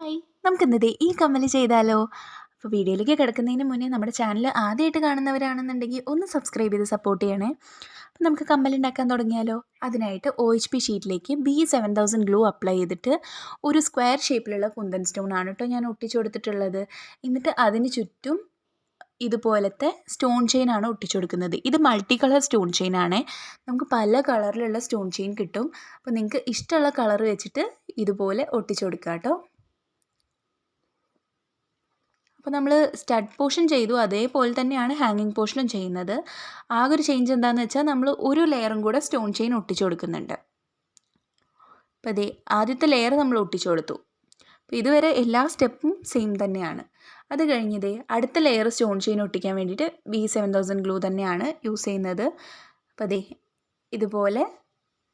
Hi, നമുക്കിന്നത് ഈ കമ്മൽ ചെയ്താലോ? അപ്പോൾ വീഡിയോയിലേക്ക് കിടക്കുന്നതിന് മുന്നേ നമ്മുടെ ചാനൽ ആദ്യമായിട്ട് കാണുന്നവരാണെന്നുണ്ടെങ്കിൽ ഒന്ന് സബ്സ്ക്രൈബ് ചെയ്ത് സപ്പോർട്ട് ചെയ്യണേ. അപ്പോൾ നമുക്ക് കമ്മലുണ്ടാക്കാൻ തുടങ്ങിയാലോ? അതിനായിട്ട് OHP ഷീറ്റിലേക്ക് B7000 ഗ്ലൂ അപ്ലൈ ചെയ്തിട്ട് ഒരു സ്ക്വയർ ഷേപ്പിലുള്ള കുന്തൻ സ്റ്റോൺ ആണ് കേട്ടോ ഞാൻ ഒട്ടിച്ചു കൊടുത്തിട്ടുള്ളത്. എന്നിട്ട് അതിന് ചുറ്റും ഇതുപോലത്തെ സ്റ്റോൺ ചെയിൻ ആണ് ഒട്ടിച്ചു കൊടുക്കുന്നത്. ഇത് മൾട്ടി കളർ സ്റ്റോൺ ചെയിൻ ആണ്. നമുക്ക് പല കളറിലുള്ള സ്റ്റോൺ ചെയിൻ കിട്ടും. അപ്പോൾ നിങ്ങൾക്ക് ഇഷ്ടമുള്ള കളർ വെച്ചിട്ട് ഇതുപോലെ ഒട്ടിച്ചു കൊടുക്കുക കേട്ടോ. അപ്പോൾ നമ്മൾ സ്റ്റഡ് പോർഷൻ ചെയ്തു, അതേപോലെ തന്നെയാണ് ഹാങ്ങിങ് പോർഷനും ചെയ്യുന്നത്. ആകെ ഒരു ചേഞ്ച് എന്താണെന്ന് വെച്ചാൽ നമ്മൾ ഒരു ലെയറും കൂടെ സ്റ്റോൺ ചെയിൻ ഒട്ടിച്ചു കൊടുക്കുന്നുണ്ട്. അപ്പോൾ അതേ ആദ്യത്തെ ലെയർ നമ്മൾ ഒട്ടിച്ചു കൊടുത്തു. അപ്പോൾ ഇതുവരെ എല്ലാ സ്റ്റെപ്പും സെയിം തന്നെയാണ്. അത് കഴിഞ്ഞതേ അടുത്ത ലെയർ സ്റ്റോൺ ചെയിൻ ഒട്ടിക്കാൻ വേണ്ടിയിട്ട് B7000 ഗ്ലൂ തന്നെയാണ് യൂസ് ചെയ്യുന്നത്. അപ്പോൾ അതേ ഇതുപോലെ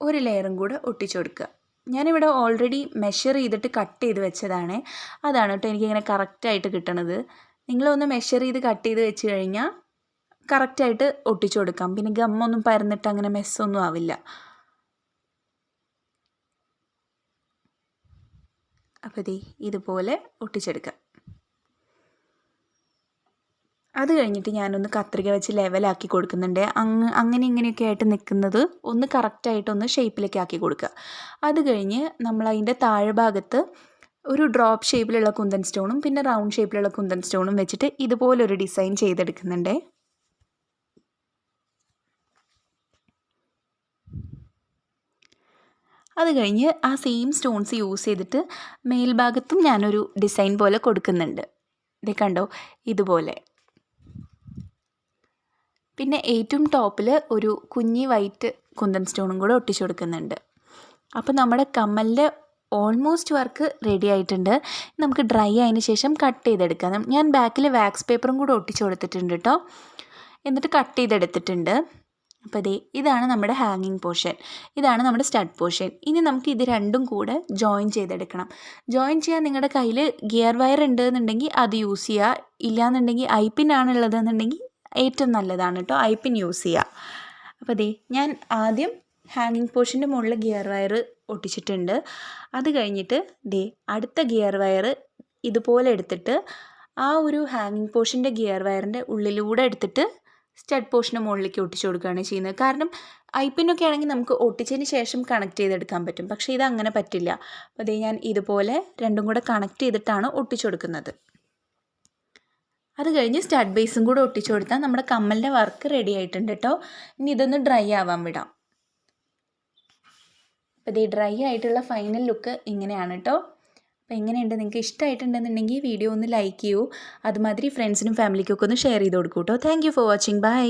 ഒരു ലെയറും കൂടെ ഒട്ടിച്ചു കൊടുക്കുക. ഞാനിവിടെ ഓൾറെഡി മെഷർ ചെയ്തിട്ട് കട്ട് ചെയ്ത് വെച്ചതാണ്. അതാണ് കേട്ടോ എനിക്കിങ്ങനെ കറക്റ്റായിട്ട് കിട്ടണത്. നിങ്ങളൊന്ന് മെഷർ ചെയ്ത് കട്ട് ചെയ്ത് വെച്ച് കഴിഞ്ഞാൽ കറക്റ്റായിട്ട് ഒട്ടിച്ചു കൊടുക്കാം. പിന്നെ ഗമ്മൊന്നും പരന്നിട്ട് അങ്ങനെ മെസ്സൊന്നും ആവില്ല. അപ്പോൾ ദേ ഇതുപോലെ ഒട്ടിച്ചെടുക്കാം. അത് കഴിഞ്ഞിട്ട് ഞാനൊന്ന് കത്രിക വെച്ച് ലെവലാക്കി കൊടുക്കുന്നുണ്ട്. അങ്ങനെ ഇങ്ങനെയൊക്കെ ആയിട്ട് നിൽക്കുന്നത് ഒന്ന് കറക്റ്റായിട്ടൊന്ന് ഷേപ്പിലേക്ക് ആക്കി കൊടുക്കുക. അത് കഴിഞ്ഞ് നമ്മളതിൻ്റെ താഴ്ഭാഗത്ത് ഒരു ഡ്രോപ്പ് ഷേപ്പിലുള്ള കുന്തൻ സ്റ്റോണും പിന്നെ റൗണ്ട് ഷേപ്പിലുള്ള കുന്തൻ സ്റ്റോണും വെച്ചിട്ട് ഇതുപോലൊരു ഡിസൈൻ ചെയ്തെടുക്കുന്നുണ്ട്. അത് കഴിഞ്ഞ് ആ സെയിം സ്റ്റോൺസ് യൂസ് ചെയ്തിട്ട് മേൽഭാഗത്തും ഞാനൊരു ഡിസൈൻ പോലെ കൊടുക്കുന്നുണ്ട്. ഇത് കണ്ടോ, ഇതുപോലെ. പിന്നെ ഏറ്റവും ടോപ്പിൽ ഒരു കുഞ്ഞി വൈറ്റ് കുന്തൻ സ്റ്റോണും കൂടെ ഒട്ടിച്ചു കൊടുക്കുന്നുണ്ട്. അപ്പോൾ നമ്മുടെ കമ്മലിൻ്റെ ഓൾമോസ്റ്റ് വർക്ക് റെഡി ആയിട്ടുണ്ട്. നമുക്ക് ഡ്രൈ ആയതിന് ശേഷം കട്ട് ചെയ്തെടുക്കാം. ഞാൻ ബാക്കിൽ വാക്സ് പേപ്പറും കൂടെ ഒട്ടിച്ചു കൊടുത്തിട്ടുണ്ട് കേട്ടോ. എന്നിട്ട് കട്ട് ചെയ്തെടുത്തിട്ടുണ്ട്. അപ്പോൾ ഇതാണ് നമ്മുടെ ഹാങ്ങിങ് പോർഷൻ, ഇതാണ് നമ്മുടെ സ്റ്റഡ് പോർഷൻ. ഇനി നമുക്ക് ഇത് രണ്ടും കൂടെ ജോയിൻ ചെയ്തെടുക്കണം. ജോയിൻ ചെയ്യാൻ നിങ്ങളുടെ കയ്യിൽ ഗിയർ വയർ ഉണ്ടെന്നുണ്ടെങ്കിൽ അത് യൂസ് ചെയ്യുക. ഇല്ലയെന്നുണ്ടെങ്കിൽ ഐപ്പിൻ ആണുള്ളതെന്നുണ്ടെങ്കിൽ ഏറ്റവും നല്ലതാണ് കേട്ടോ, ഐപ്പിൻ യൂസ് ചെയ്യുക. അപ്പോൾ ഞാൻ ആദ്യം ഹാങ്ങിങ് പോർഷൻ്റെ മുകളിൽ ഗിയർ വയർ ഒട്ടിച്ചിട്ടുണ്ട്. അത് കഴിഞ്ഞിട്ട് അടുത്ത ഗിയർ വയർ ഇതുപോലെ എടുത്തിട്ട് ആ ഒരു ഹാങ്ങിങ് പോർഷൻ്റെ ഗിയർ വയറിൻ്റെ ഉള്ളിലൂടെ എടുത്തിട്ട് സ്റ്റഡ് പോർഷൻ്റെ മുകളിലേക്ക് ഒട്ടിച്ചു കൊടുക്കുകയാണ് ചെയ്യുന്നത്. കാരണം ഐപ്പിനൊക്കെ ആണെങ്കിൽ നമുക്ക് ഒട്ടിച്ചതിന് ശേഷം കണക്ട് ചെയ്തെടുക്കാൻ പറ്റും. പക്ഷേ ഇതങ്ങനെ പറ്റില്ല. അപ്പോൾ ഞാൻ ഇതുപോലെ രണ്ടും കൂടെ കണക്ട് ചെയ്തിട്ടാണ് ഒട്ടിച്ചു കൊടുക്കുന്നത്. അത് കഴിഞ്ഞ് സ്റ്റഡ് ബേസും കൂടെ ഒട്ടിച്ചു കൊടുത്താൽ നമ്മുടെ കമ്മലിൻ്റെ വർക്ക് റെഡി ആയിട്ടുണ്ട് കേട്ടോ. ഇനി ഇതൊന്ന് ഡ്രൈ ആവാൻ വിടാം. അപ്പോൾ ഡ്രൈ ആയിട്ടുള്ള ഫൈനൽ ലുക്ക് ഇങ്ങനെയാണ് കേട്ടോ. അപ്പോൾ എങ്ങനെയുണ്ട്, നിങ്ങൾക്ക് ഇഷ്ടമായിട്ടുണ്ടെന്നുണ്ടെങ്കിൽ വീഡിയോ ഒന്ന് ലൈക്ക് ചെയ്യൂ. അതുമാതിരി ഫ്രണ്ട്സിനും ഫാമിലിക്കൊക്കെ ഒന്ന് ഷെയർ ചെയ്ത് കൊടുക്കൂ കേട്ടോ. Thank you for watching. By.